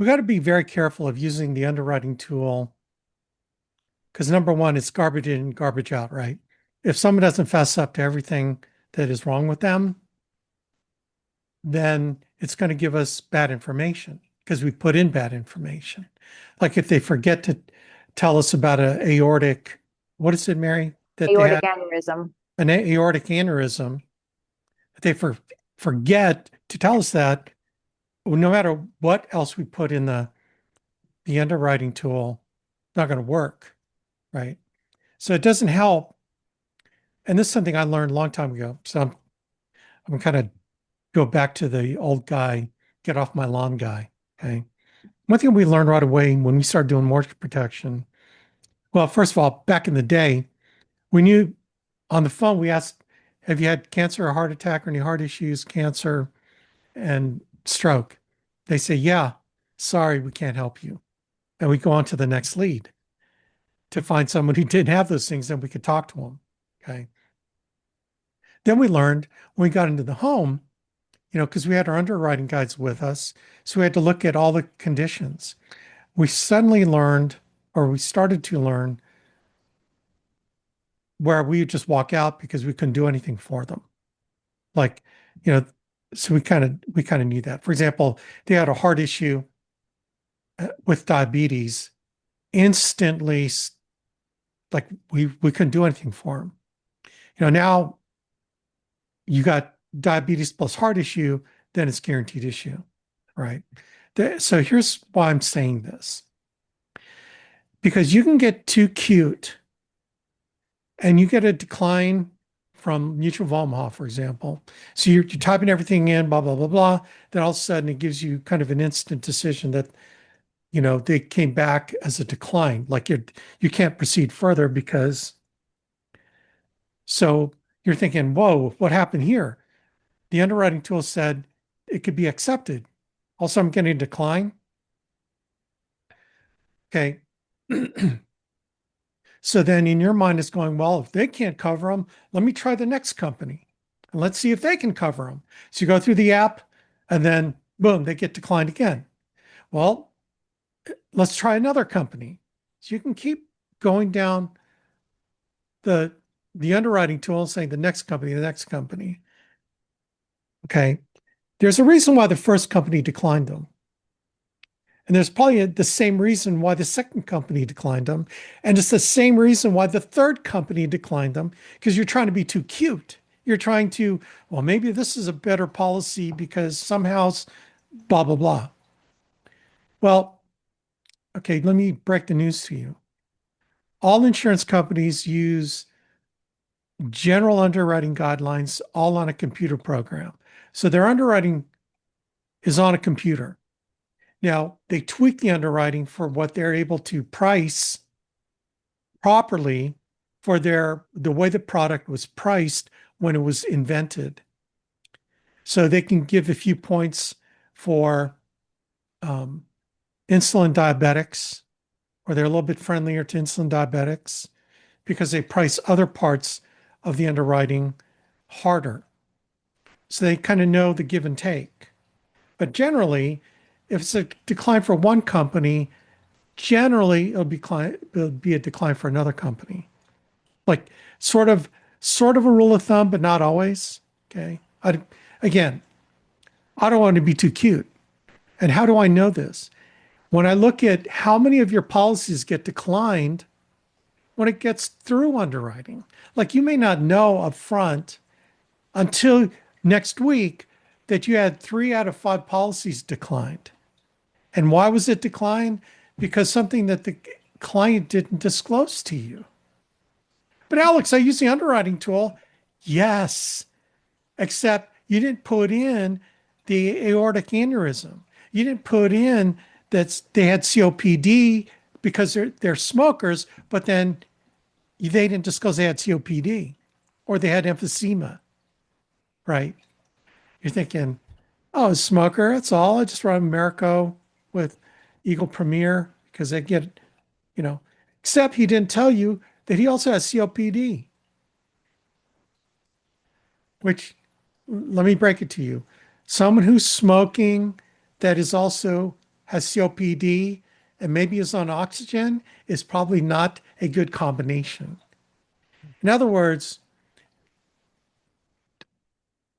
we got to be very careful of using the underwriting tool because number one, it's garbage in, garbage out, right? If someone doesn't fess up to everything that is wrong with them, then it's going to give us bad information because we put in bad information. Like if they forget to tell us about a aortic, what is it, Mary? That they Aortic had aneurysm. an aortic aneurysm. If they forget to tell us that, well, no matter what else we put in the underwriting tool, it's not going to work, right? So it doesn't help. And this is something I learned a long time ago. So I'm kind of go back to the old guy, get off my lawn guy. Okay. One thing we learned right away when we started doing mortgage protection. Well, first of all, back in the day, we knew on the phone, we asked, have you had cancer or heart attack or any heart issues, cancer and stroke? They say, yeah, sorry, we can't help you. And we go on to the next lead to find someone who didn't have those things, and we could talk to them. Okay. Then we learned when we got into the home, because we had our underwriting guides with us. So we had to look at all the conditions. We suddenly learned, or we started to learn, where we would just walk out because we couldn't do anything for them. Like, you know, so we kind of knew that. For example, they had a heart issue with diabetes. Instantly, like we couldn't do anything for them. Now you got diabetes plus heart issue, then it's guaranteed issue, right? So here's why I'm saying this. Because you can get too cute and you get a decline from Mutual of Omaha, for example. So you're typing everything in, blah, blah, blah, blah. Then all of a sudden it gives you kind of an instant decision that, they came back as a decline. Like you can't proceed further because so you're thinking, whoa, what happened here? The underwriting tool said it could be accepted. Also, I'm getting a decline. Okay. So then in your mind, it's going, well, if they can't cover them, let me try the next company and let's see if they can cover them. So you go through the app and then boom, they get declined again. Well, let's try another company. So you can keep going down the the underwriting tool and saying the next company, the next company. Okay. There's a reason why the first company declined them. And there's probably the same reason why the second company declined them. And it's the same reason why the third company declined them, because you're trying to be too cute. You're trying to, well, maybe this is a better policy because somehow blah, blah, blah. Well, okay, let me break the news to you. All insurance companies use general underwriting guidelines all on a computer program. So their underwriting is on a computer. Now, they tweak the underwriting for what they're able to price properly for the way the product was priced when it was invented. So they can give a few points for um, insulin diabetics, or they're a little bit friendlier to insulin diabetics because they price other parts of the underwriting harder. So they kind of know the give and take. But generally, if it's a decline for one company, generally it'll be a decline for another company. Like sort of a rule of thumb, but not always. Okay. Again, I don't want to be too cute. And how do I know this? When I look at how many of your policies get declined when it gets through underwriting. Like you may not know up front until next week that you had 3 out of 5 policies declined. And why was it declined? Because something that the client didn't disclose to you. But Alex, I use the underwriting tool. Yes, except you didn't put in the aortic aneurysm. You didn't put in that they had COPD because they're smokers, but then they didn't disclose they had COPD or they had emphysema, right? You're thinking, oh, a smoker, that's all. I just run Americo with Eagle Premier because they get, you know, except he didn't tell you that he also has COPD, which let me break it to you. Someone who's smoking that is also has COPD and maybe is on oxygen is probably not a good combination. In other words,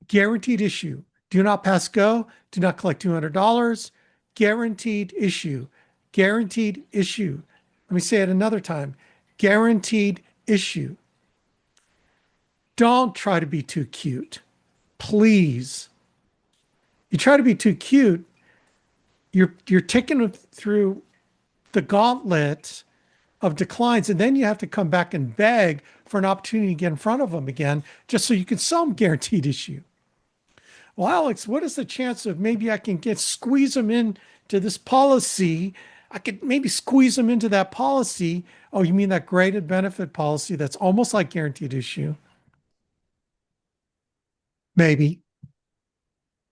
guaranteed issue. Do not pass go. Do not collect $200. Guaranteed issue. Guaranteed issue. Let me say it another time. Guaranteed issue. Don't try to be too cute. Please. You try to be too cute, you're taking through the gauntlet of declines, and then you have to come back and beg for an opportunity to get in front of them again, just so you can sell them guaranteed issue. Well, Alex, what is the chance of maybe I can squeeze them into this policy? I could maybe squeeze them into that policy. Oh, you mean that graded benefit policy that's almost like guaranteed issue? Maybe.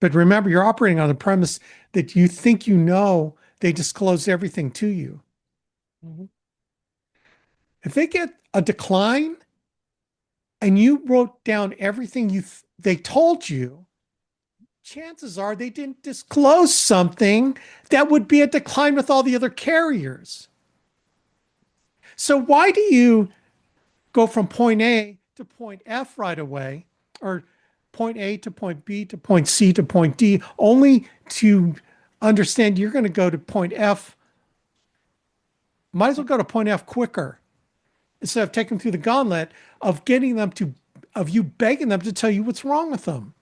But remember, you're operating on the premise that you think they disclose everything to you. Mhm. If they get a decline and you wrote down everything they told you, chances are they didn't disclose something that would be a decline with all the other carriers. So why do you go from point A to point F right away, or point A to point B to point C to point D, only to understand you're going to go to point F? Might as well go to point F quicker instead of taking through the gauntlet of you begging them to tell you what's wrong with them.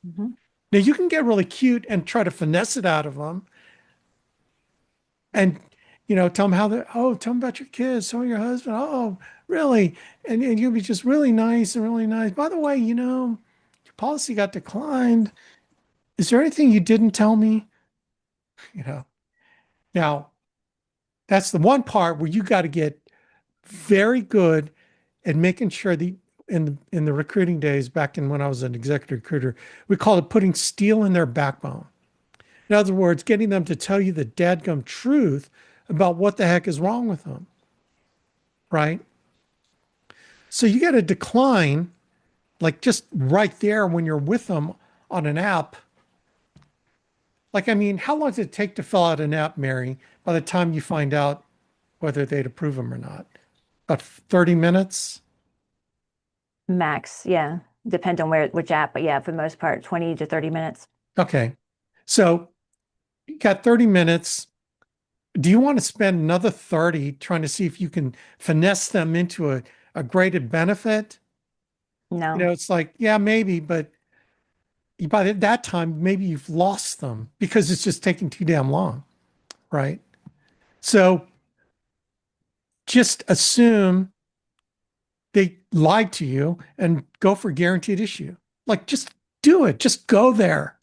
Mhm. Now you can get really cute and try to finesse it out of them, and tell them tell them about your kids, tell your husband, oh, really, and you'll be just really nice and really nice. By the way, your policy got declined. Is there anything you didn't tell me? You know, now that's the one part where you got to get very good at making sure in the recruiting days back in when I was an executive recruiter, we called it putting steel in their backbone. In other words, getting them to tell you the dadgum truth about what the heck is wrong with them, right? So you get a decline, like just right there when you're with them on an app. Like, I mean, how long does it take to fill out an app, Mary, by the time you find out whether they'd approve them or not? About 30 minutes? Max, yeah. Depends on which app, but yeah, for the most part, 20 to 30 minutes. Okay. So you got 30 minutes. Do you want to spend another 30 trying to see if you can finesse them into a graded benefit? No. It's like, yeah, maybe, but by that time, maybe you've lost them because it's just taking too damn long, right? So just assume they lied to you and go for guaranteed issue. Like, just do it. Just go there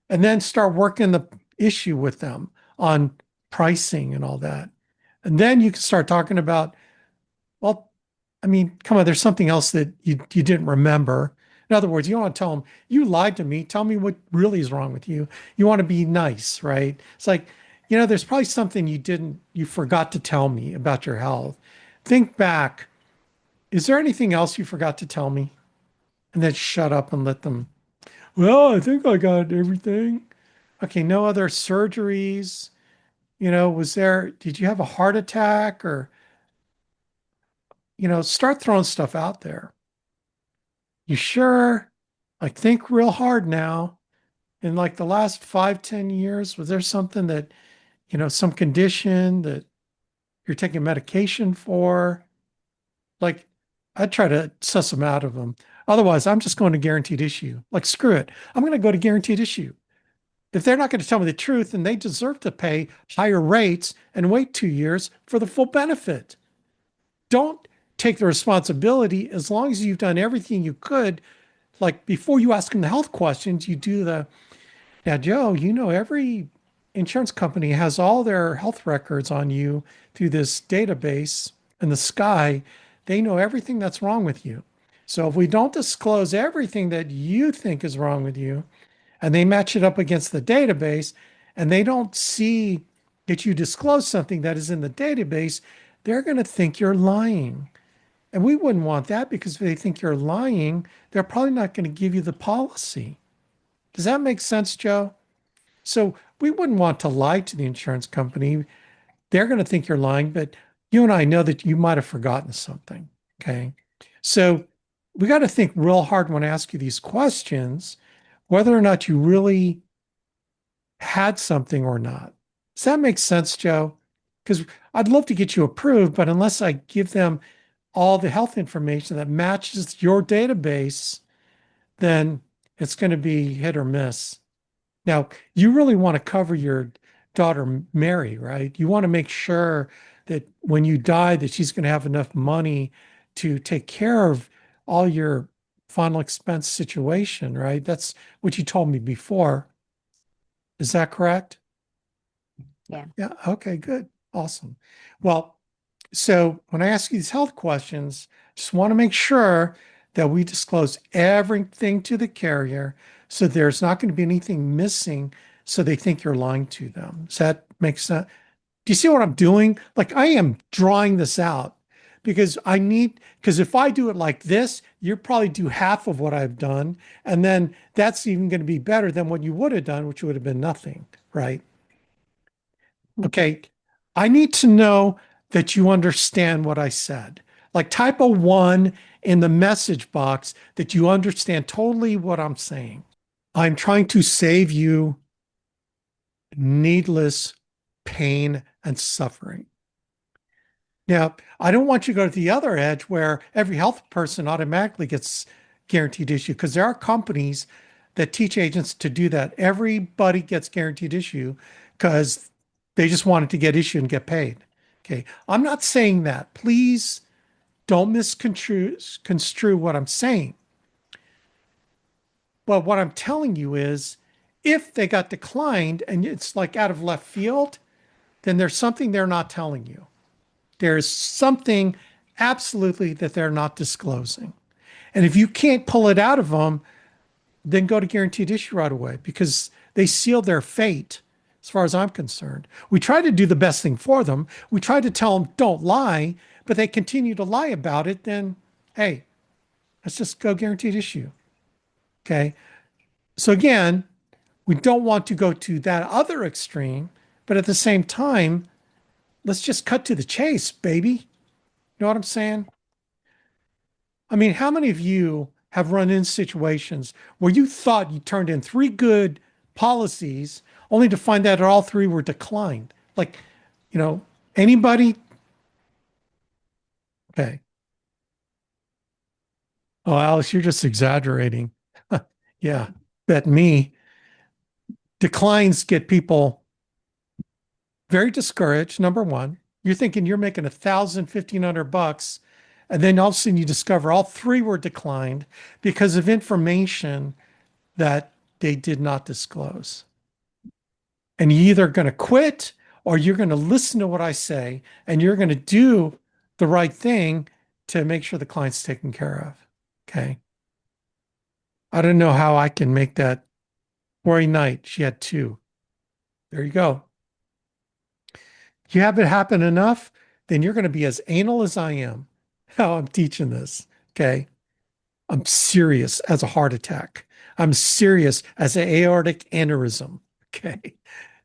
and then start working the issue with them on pricing and all that. And then you can start talking about, well, I mean, come on, there's something else that you didn't remember. In other words, you don't want to tell them, you lied to me. Tell me what really is wrong with you. You want to be nice, right? It's like, there's probably something you forgot to tell me about your health. Think back. Is there anything else you forgot to tell me? And then shut up and let them, well, I think I got everything. Okay, no other surgeries. Did you have a heart attack or, start throwing stuff out there. You sure? Like, think real hard now. In like the last 5, 10 years, was there something that, some condition that you're taking medication for? Like, I'd try to suss them out of them. Otherwise, I'm just going to guaranteed issue. Like, screw it. I'm going to go to guaranteed issue. If they're not going to tell me the truth, then they deserve to pay higher rates and wait 2 years for the full benefit. Don't take the responsibility as long as you've done everything you could. Like, before you ask them the health questions, you do now, Joe, every insurance company has all their health records on you through this database in the sky. They know everything that's wrong with you. So if we don't disclose everything that you think is wrong with you, and they match it up against the database, and they don't see that you disclose something that is in the database, they're going to think you're lying. And we wouldn't want that, because if they think you're lying, they're probably not going to give you the policy. Does that make sense, Joe? So we wouldn't want to lie to the insurance company. They're going to think you're lying, but you and I know that you might have forgotten something. Okay. So we got to think real hard when I ask you these questions, whether or not you really had something or not. Does that make sense, Joe? Because I'd love to get you approved, but unless I give them all the health information that matches your database, then it's going to be hit or miss. Now, you really want to cover your daughter Mary, right? You want to make sure that when you die, that she's going to have enough money to take care of all your final expense situation, right? That's what you told me before. Is that correct? Yeah. Yeah. Okay, good. Awesome. Well, so when I ask you these health questions, just want to make sure that we disclose everything to the carrier so there's not going to be anything missing so they think you're lying to them. Does that make sense? Do you see what I'm doing? Like I am drawing this out because if I do it like this, you probably do half of what I've done. And then that's even going to be better than what you would have done, which would have been nothing, right? Okay. I need to know that you understand what I said. Like type a one in the message box that you understand totally what I'm saying. I'm trying to save you needless pain and suffering. Now, I don't want you to go to the other edge where every health person automatically gets guaranteed issue because there are companies that teach agents to do that. Everybody gets guaranteed issue because they just want it to get issued and get paid. Okay. I'm not saying that. Please don't misconstrue what I'm saying. But what I'm telling you is if they got declined and it's like out of left field, then there's something they're not telling you. There's something absolutely that they're not disclosing. And if you can't pull it out of them, then go to guaranteed issue right away because they seal their fate as far as I'm concerned. We try to do the best thing for them. We try to tell them don't lie, but they continue to lie about it. Then, hey, let's just go guaranteed issue. Okay. So again, we don't want to go to that other extreme, but at the same time, let's just cut to the chase, baby. You know what I'm saying? I mean, how many of you have run in situations where you thought you turned in three good policies only to find that all three were declined? Like, you know, anybody? Okay. Oh, Alice, you're just exaggerating. Yeah, bet me. Declines get people very discouraged. Number one, you're thinking you're making 1,000, 1,500 bucks, and then all of a sudden you discover all three were declined because of information that they did not disclose. And you're either going to quit or you're going to listen to what I say and you're going to do the right thing to make sure the client's taken care of. Okay. I don't know how I can make that Lori Knight. She had two. There you go. You have it happen enough, then you're going to be as anal as I am. How I'm teaching this. Okay. I'm serious as a heart attack. I'm serious as an aortic aneurysm. Okay.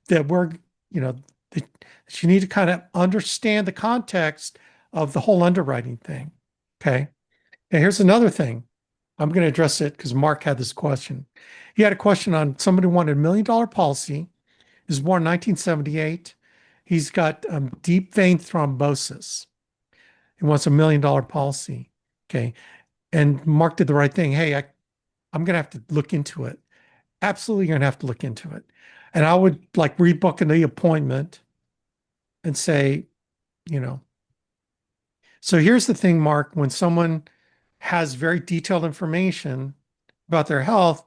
That we're, you know, that you need to kind of understand the context of the whole underwriting thing. Okay. And here's another thing. I'm going to address it because Mark had this question. He had a question on somebody wanted $1 million policy. He was born in 1978. He's got deep vein thrombosis. He wants $1 million policy. Okay. And Mark did the right thing. Hey, I'm going to have to look into it. Absolutely going to have to look into it. And I would like rebook the appointment and say, you know, so here's the thing, Mark, when someone has very detailed information about their health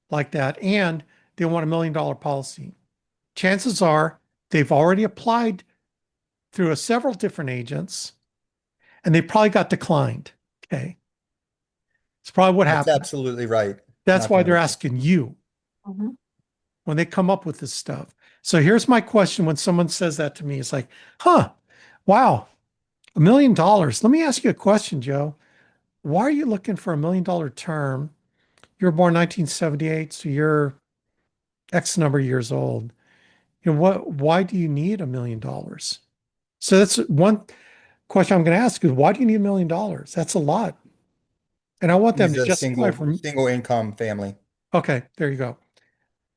like that, and they want $1 million policy, chances are they've already applied through several different agents and they probably got declined. Okay. It's probably what That's happened. absolutely right. That's Not to why they're mention. asking you Mhm. when they come up with this stuff. So here's my question when someone says that to me. It's like, huh, wow, $1 million. Let me ask you a question, Joe. Why are you looking for $1 million term? You were born 1978, so you're X number of years old. why do you need $1 million? So that's one question I'm going to ask is why do you need $1 million? That's a lot. And I want them He's to a justify single income family. okay, there you go.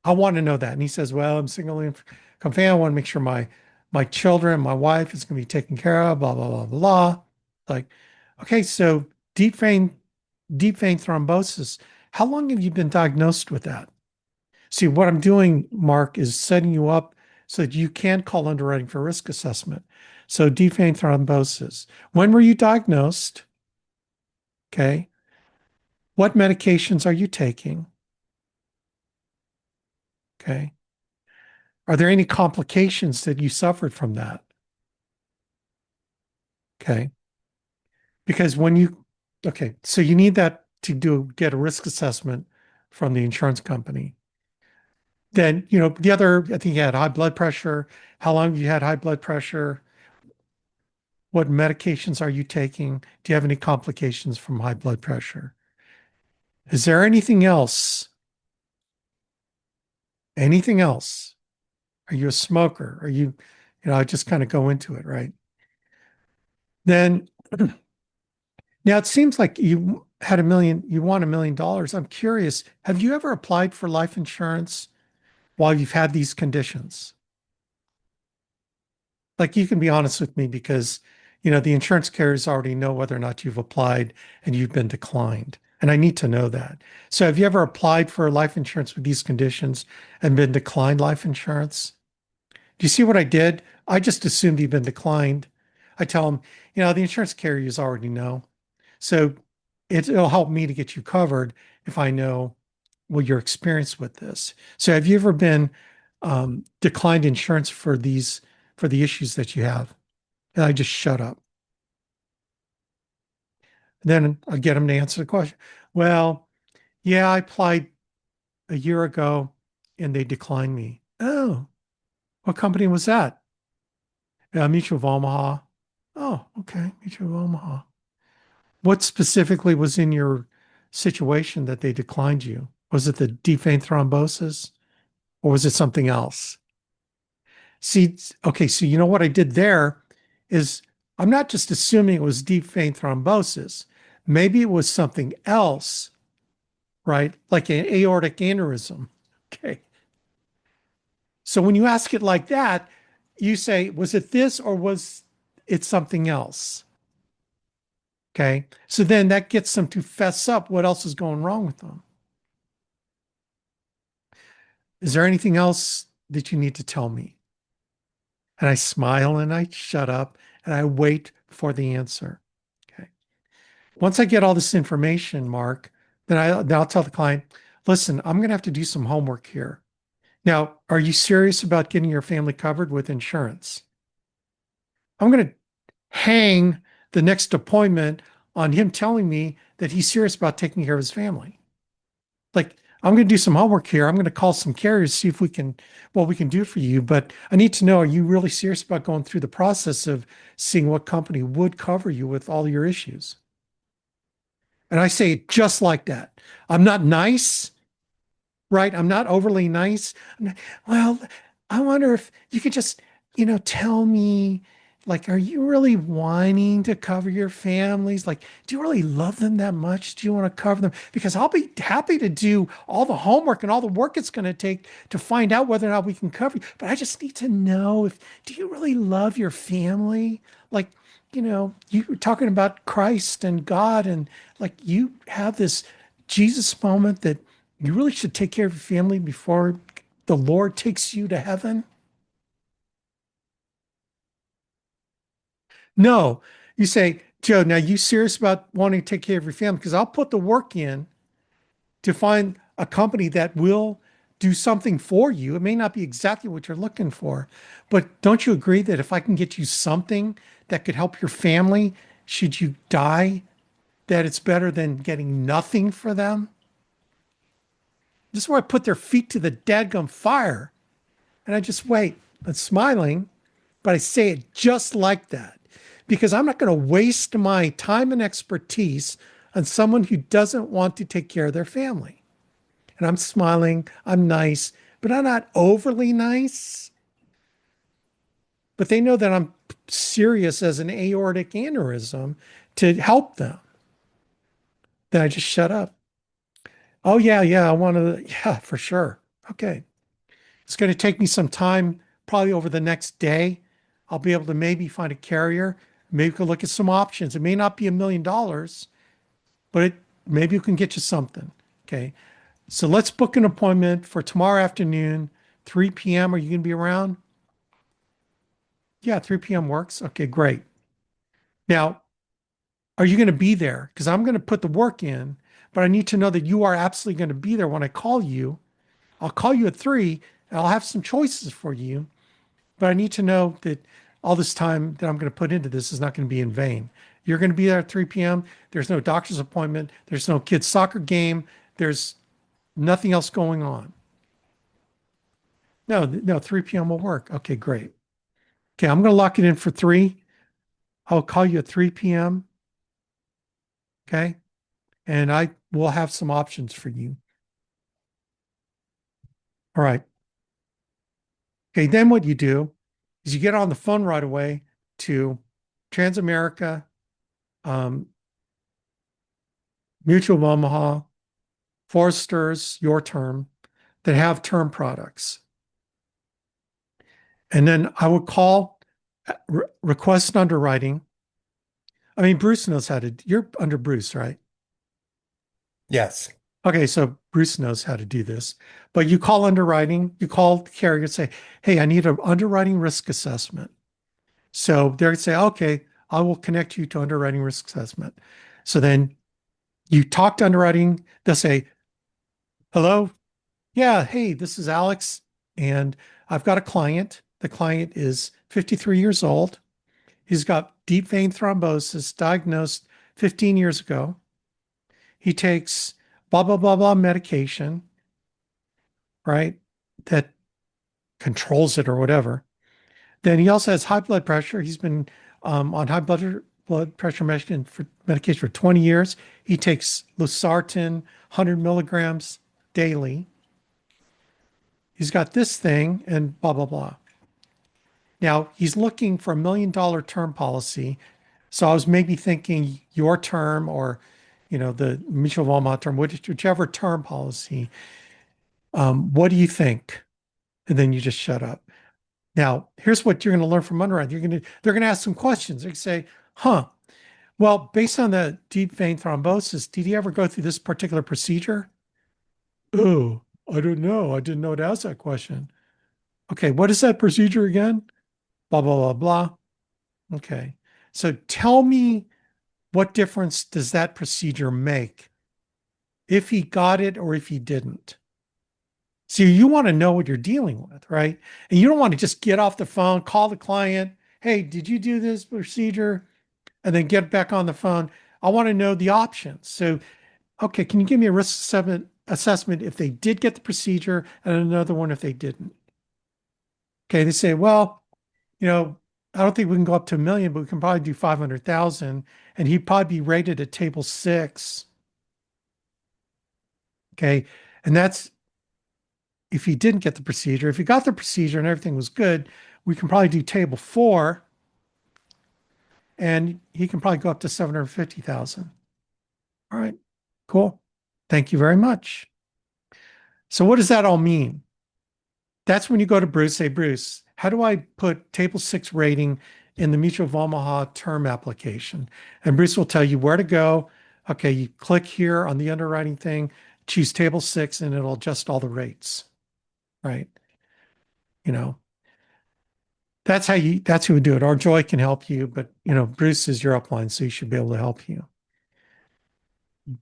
I want to know that. And he says, well, I'm single income family. I want to make sure my children, my wife is going to be taken care of, blah, blah, blah, blah. Like, okay, so deep vein, deep vein thrombosis. How long have you been diagnosed with that? See, what I'm doing, Mark, is setting you up so that you can call underwriting for risk assessment. So deep vein thrombosis. When were you diagnosed? Okay. What medications are you taking? Okay. Are there any complications that you suffered from that? Okay. Because okay, so you need that to get a risk assessment from the insurance company. Then, the other, I think you had high blood pressure. How long have you had high blood pressure? What medications are you taking? Do you have any complications from high blood pressure? Is there anything else? Anything else? Are you a smoker? I just kind of go into it, right? Then now it seems like you want $1 million. I'm curious, have you ever applied for life insurance while you've had these conditions? Like you can be honest with me because, the insurance carriers already know whether or not you've applied and you've been declined. And I need to know that. So have you ever applied for life insurance with these conditions and been declined life insurance? Do you see what I did? I just assumed you've been declined. I tell them, the insurance carriers already know. So it'll help me to get you covered if I know what your experience with this. So have you ever been declined insurance for the issues that you have? And I just shut up. Then I get them to answer the question. Well, yeah, I applied a year ago and they declined me. Oh, what company was that? Mutual of Omaha. Oh, okay, Mutual of Omaha. What specifically was in your situation that they declined you? Was it the deep vein thrombosis or was it something else? See, okay, so you know what I did there is I'm not just assuming it was deep vein thrombosis. Maybe it was something else, right? Like an aortic aneurysm. Okay. So when you ask it like that, you say, was it this or was it something else? Okay. So then that gets them to fess up what else is going wrong with them. Is there anything else that you need to tell me? And I smile and I shut up and I wait for the answer. Okay. Once I get all this information, Mark, then I'll tell the client, listen, I'm going to have to do some homework here. Now, are you serious about getting your family covered with insurance? I'm going to hang the next appointment on him telling me that he's serious about taking care of his family. Like, I'm going to do some homework here. I'm going to call some carriers, see if what we can do for you. But I need to know, are you really serious about going through the process of seeing what company would cover you with all your issues? And I say it just like that. I'm not nice, right? I'm not overly nice. Well, I wonder if you could just, tell me, like, are you really wanting to cover your families? Like, do you really love them that much? Do you want to cover them? Because I'll be happy to do all the homework and all the work it's going to take to find out whether or not we can cover you. But I just need to know do you really love your family? Like, you were talking about Christ and God, and like you have this Jesus moment that you really should take care of your family before the Lord takes you to heaven? No. You say, Joe, now you serious about wanting to take care of your family? Because I'll put the work in to find a company that will do something for you. It may not be exactly what you're looking for, but don't you agree that if I can get you something that could help your family, should you die, that it's better than getting nothing for them? This is where I put their feet to the dadgum fire. And I just wait. I'm smiling, but I say it just like that because I'm not going to waste my time and expertise on someone who doesn't want to take care of their family. And I'm smiling, I'm nice, but I'm not overly nice. but they know that I'm serious as an aortic aneurysm to help them. Then I just shut up. Oh, yeah, yeah, I want to, yeah, for sure. Okay. It's going to take me some time, probably over the next day. I'll be able to maybe find a carrier. Maybe we can look at some options. It may not be $1 million, but maybe we can get you something. Okay. So let's book an appointment for tomorrow afternoon, 3 p.m. Are you going to be around? Yeah, 3 p.m. works. Okay, great. Now, are you going to be there? Because I'm going to put the work in, but I need to know that you are absolutely going to be there when I call you. I'll call you at 3 and I'll have some choices for you, but I need to know that all this time that I'm going to put into this is not going to be in vain. You're going to be there at 3 p.m. There's no doctor's appointment. There's no kids' soccer game. There's nothing else going on. No, no, 3 p.m. will work. Okay, great. Okay, I'm going to lock it in for 3. I'll call you at 3 p.m. Okay. And I will have some options for you. All right. Okay. Then what you do is you get on the phone right away to Transamerica, um, Mutual of Omaha, Foresters, Your Term, that have term products. And then I would call, request underwriting. I mean, Bruce knows how to, you're under Bruce, right? Yes. Okay, so Bruce knows how to do this. But you call underwriting, you call the carrier and say, hey, I need an underwriting risk assessment. So they're going to say, okay, I will connect you to underwriting risk assessment. So then you talk to underwriting, they'll say, hello, yeah, hey, this is Alex, and I've got a client. The client is 53 years old. He's got deep vein thrombosis diagnosed 15 years ago. He takes blah, blah, blah, blah medication, right? That controls it or whatever. Then he also has high blood pressure. He's been on high blood pressure medication for 20 years. He takes losartan, 100 milligrams daily. He's got this thing and blah, blah, blah. Now, he's looking for $1 million term policy. So I was maybe thinking your term or, the Mutual of Omaha term, whichever term policy. What do you think? And then you just shut up. Now, here's what you're going to learn from underwriting. They're going to ask some questions. They say, huh, well, based on the deep vein thrombosis, did you ever go through this particular procedure? Oh, I don't know. I didn't know to ask that question. Okay, what is that procedure again? Blah, blah, blah, blah. Okay. So tell me, what difference does that procedure make if he got it or if he didn't? So you want to know what you're dealing with, right? And you don't want to just get off the phone, call the client, hey, did you do this procedure? And then get back on the phone. I want to know the options. So, okay, can you give me a risk assessment if they did get the procedure and another one if they didn't? Okay, they say, well, I don't think we can go up to 1 million, but we can probably do 500,000. And he'd probably be rated at table 6. Okay. And that's if he didn't get the procedure. If he got the procedure and everything was good, we can probably do table 4 and he can probably go up to 750,000. All right, cool. Thank you very much. So what does that all mean? That's when you go to Bruce, say, Bruce, how do I put table 6 rating in the Mutual of Omaha term application? And Bruce will tell you where to go. Okay, you click here on the underwriting thing, choose table 6, and it'll adjust all the rates, right? You know, that's who would do it. Or Joy can help you, but Bruce is your upline, so he should be able to help you.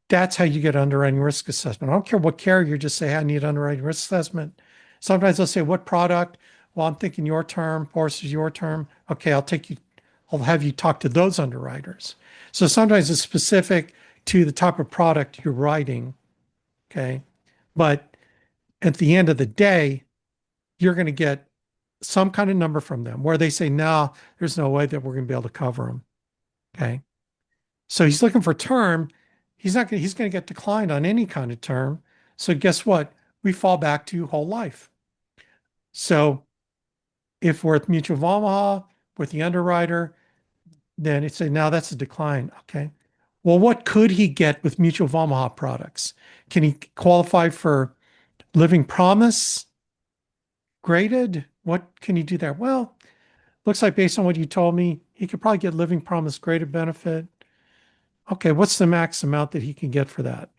That's how you get underwriting risk assessment. I don't care what carrier, just say, hey, I need underwriting risk assessment. Sometimes they'll say, what product? Well, I'm thinking your term, Force is your term. Okay, I'll have you talk to those underwriters. So sometimes it's specific to the type of product you're writing. Okay. But at the end of the day, you're going to get some kind of number from them where they say, no, there's no way that we're going to be able to cover them. Okay. So he's looking for term. He's going to get declined on any kind of term. So guess what? We fall back to whole life. So If we're at Mutual of Omaha with the underwriter, then it's say now that's a decline. Okay. Well, what could he get with Mutual of Omaha products? Can he qualify for Living Promise graded? What can he do there? Well, looks like based on what you told me, he could probably get Living Promise graded benefit. Okay, what's the max amount that he can get for that?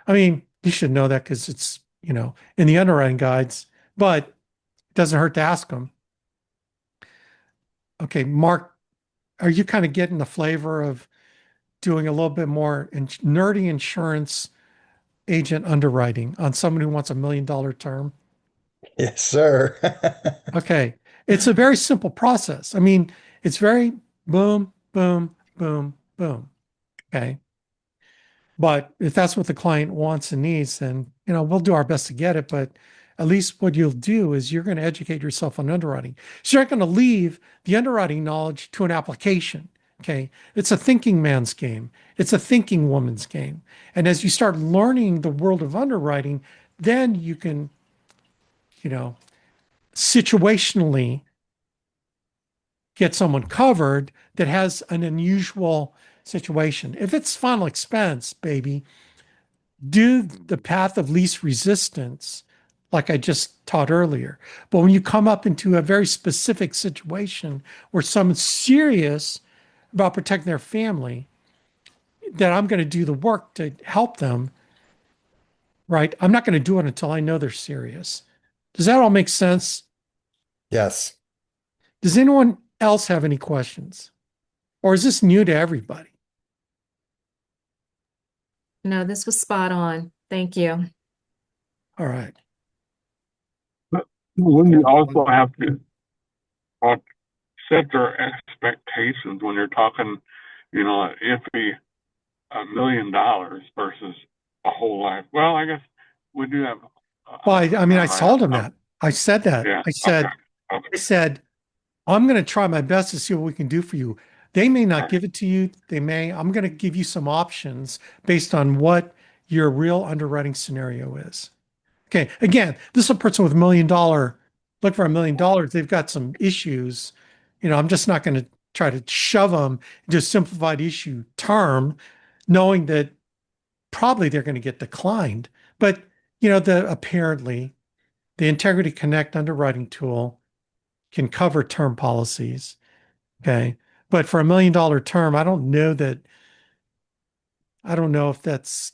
I mean, you should know that because it's, in the underwriting guides, but it doesn't hurt to ask them. Okay, Mark, are you kind of getting the flavor of doing a little bit more nerdy insurance agent underwriting on someone who wants $1 million term? Yes, sir. Okay. It's a very simple process. I mean, it's very boom, boom, boom, boom. Okay. But if that's what the client wants and needs, then, we'll do our best to get it. But at least what you'll do is you're going to educate yourself on underwriting. So you're not going to leave the underwriting knowledge to an application. Okay. It's a thinking man's game. It's a thinking woman's game. And as you start learning the world of underwriting, then you can, situationally get someone covered that has an unusual situation. If it's final expense, baby, do the path of least resistance, like I just taught earlier. But when you come up into a very specific situation where someone's serious about protecting their family, that I'm going to do the work to help them, right? I'm not going to do it until I know they're serious. Does that all make sense? Yes. Does anyone else have any questions? Or is this new to everybody? No, this was spot on. Thank you. All right. When you also have to uh, set their expectations when you're talking, if $1 million versus a whole life. Well, I guess we do have. Well, I told him that. I said that. Yeah. I said, Okay. I said, I'm going to try my best to see what we can do for you. They may not give it to you. They may. I'm going to give you some options based on what your real underwriting scenario is. Okay. Again, this is a person with look for $1 million. They've got some issues. I'm just not going to try to shove them into a simplified issue term, knowing that probably they're going to get declined. But, apparently the Integrity Connect underwriting tool can cover term policies. Okay. But for $1 million term, I don't know if that's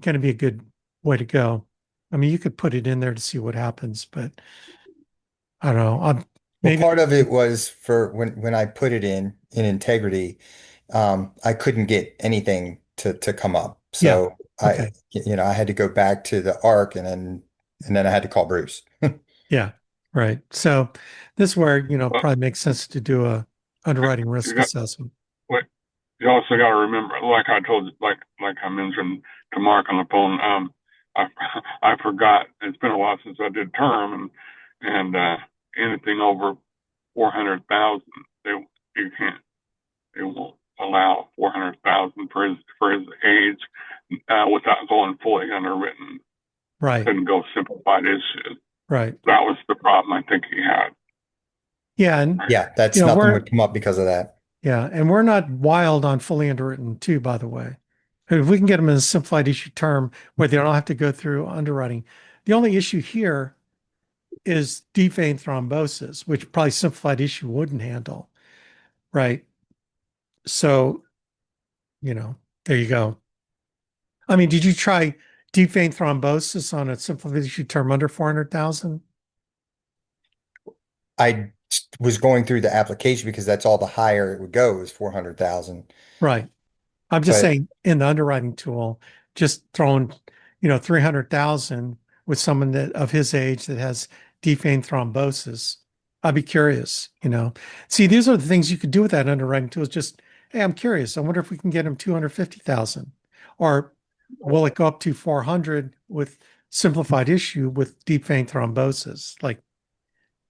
going to be a good way to go. I mean, you could put it in there to see what happens, but I don't know. Well, Maybe, part of it was for when I put it in integrity, I couldn't get anything to come up. So okay. I had to go back to the ARC and then I had to call Bruce. Yeah. Right. So this is where, Well, probably makes sense to do a underwriting you risk got, assessment. wait, you also got to remember, like I told, like I mentioned to Mark on the phone. I I forgot. It's been a while since I did term, and anything over 400,000, you can't. They won't allow 400,000 for his age without going fully underwritten. Right. Couldn't go simplified issues. Right. That was the problem I think he had. Yeah. And, Yeah, that's nothing we're, would come up because of that. yeah. And we're not wild on fully underwritten too, by the way. If we can get them in a simplified issue term where they don't have to go through underwriting, the only issue here is deep vein thrombosis, which probably simplified issue wouldn't handle. Right. So, there you go. I mean, did you try deep vein thrombosis on a simplified issue term under 400,000? I was going through the application because that's all the higher it would go is 400,000. Right. I'm just But saying in the underwriting tool, just throwing, 300,000 with someone that of his age that has deep vein thrombosis. I'd be curious, See, these are the things you could do with that underwriting tool. Is just, hey, I'm curious. I wonder if we can get him 250,000, or will it go up to 400 with simplified issue with deep vein thrombosis? Like,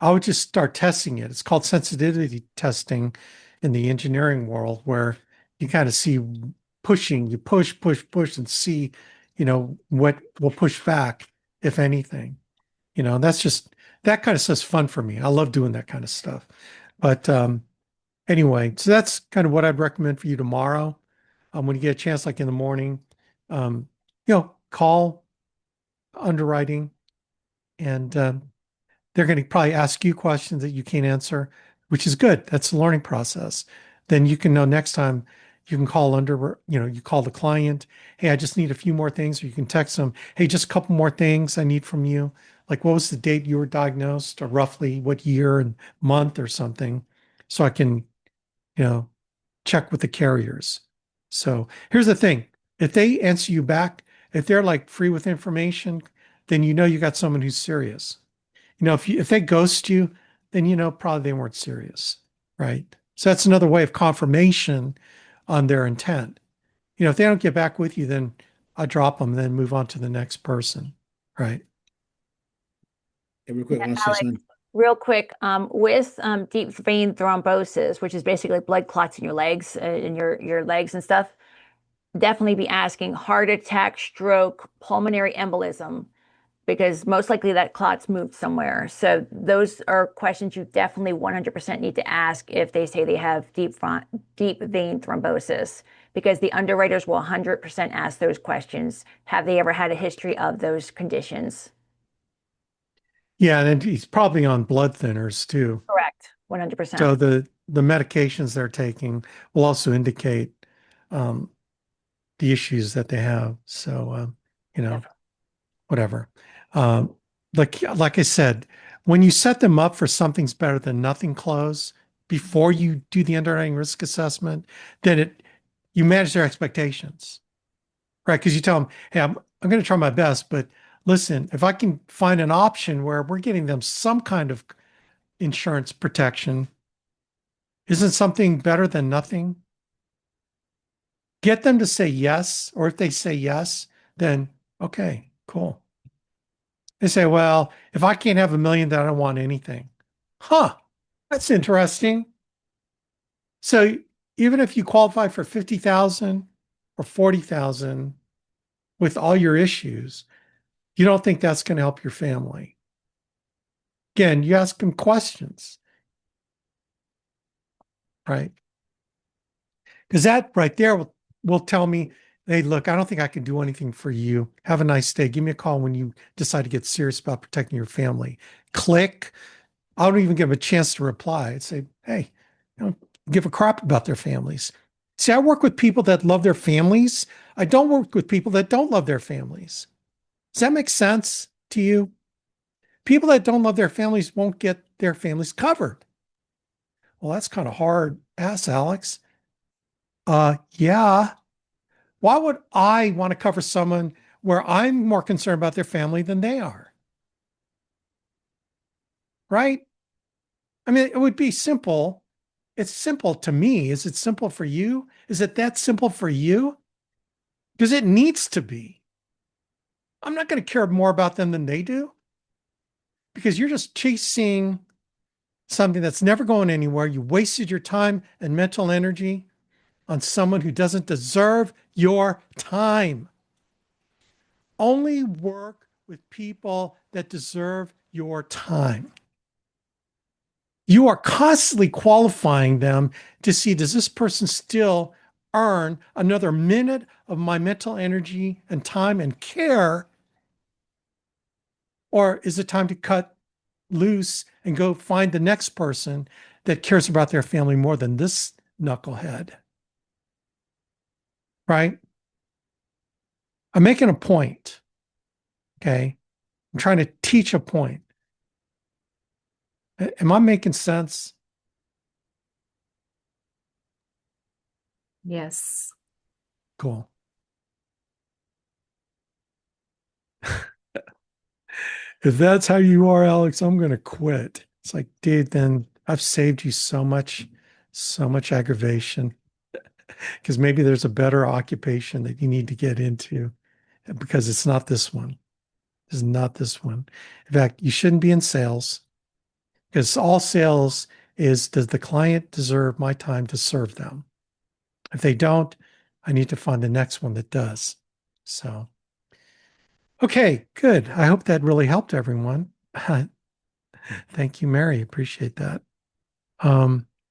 I would just start testing it. It's called sensitivity testing in the engineering world, where you kind of see pushing, you push, push, push, and see, what will push back, if anything. That's just that kind of stuff's fun for me. I love doing that kind of stuff. But anyway, so that's kind of what I'd recommend for you tomorrow. When you get a chance, like in the morning, call underwriting, and they're going to probably ask you questions that you can't answer, which is good. That's the learning process. Then you can know next time you can call you call the client, hey, I just need a few more things, or you can text them, hey, just a couple more things I need from you. Like, what was the date you were diagnosed, or roughly what year and month or something, so I can, you know, check with the carriers. So here's the thing. If they answer you back, if they're like free with information, then you know you got someone who's serious. If they ghost you, then probably they weren't serious, right? So that's another way of confirmation on their intent. If they don't get back with you, then I drop them and then move on to the next person, right? Hey, real quick, I want to say Alex, something. real quick, with deep vein thrombosis, which is basically blood clots in your legs, in your legs and stuff, definitely be asking heart attack, stroke, pulmonary embolism, because most likely that clot's moved somewhere. So those are questions you definitely 100% need to ask if they say they have deep vein thrombosis, because the underwriters will 100% ask those questions. Have they ever had a history of those conditions? Yeah, and he's probably on blood thinners too. Correct. 100%. So the medications they're taking will also indicate um, the issues that they have. So whatever. Um, like I said, when you set them up for something's better than nothing close before you do the underwriting risk assessment, then you manage their expectations, right? Because you tell them, hey, I'm going to try my best, but listen, if I can find an option where we're getting them some kind of insurance protection, isn't something better than nothing? Get them to say yes, or if they say yes, then okay, cool. They say, well, if I can't have $1 million, then I don't want anything. Huh, that's interesting. So even if you qualify for 50,000 or 40,000 with all your issues, you don't think that's going to help your family. Again, you ask them questions, right? Because that right there will tell me, hey, look, I don't think I can do anything for you. Have a nice day. Give me a call when you decide to get serious about protecting your family. Click. I don't even give them a chance to reply. I'd say, hey, give a crap about their families. See, I work with people that love their families. I don't work with people that don't love their families. Does that make sense to you? People that don't love their families won't get their families covered. Well, that's kind of hard. Ask Alex. Yeah. Why would I want to cover someone where I'm more concerned about their family than they are? Right? I mean, it would be simple. It's simple to me. Is it simple for you? Is it that simple for you? Because it needs to be. I'm not going to care more about them than they do, because you're just chasing something that's never going anywhere. You wasted your time and mental energy on someone who doesn't deserve your time. Only work with people that deserve your time. You are constantly qualifying them to see, does this person still earn another minute of my mental energy and time and care? Or is it time to cut loose and go find the next person that cares about their family more than this knucklehead? Right? I'm making a point. Okay. I'm trying to teach a point. Am I making sense? Yes. Cool. If that's how you are, Alex, I'm going to quit. It's like, dude, then I've saved you so much aggravation, because maybe there's a better occupation that you need to get into, because it's not this one. It's not this one. In fact, you shouldn't be in sales, because all sales is, does the client deserve my time to serve them? If they don't, I need to find the next one that does. So, okay, good. I hope that really helped everyone. Thank you, Mary. Appreciate that. Um,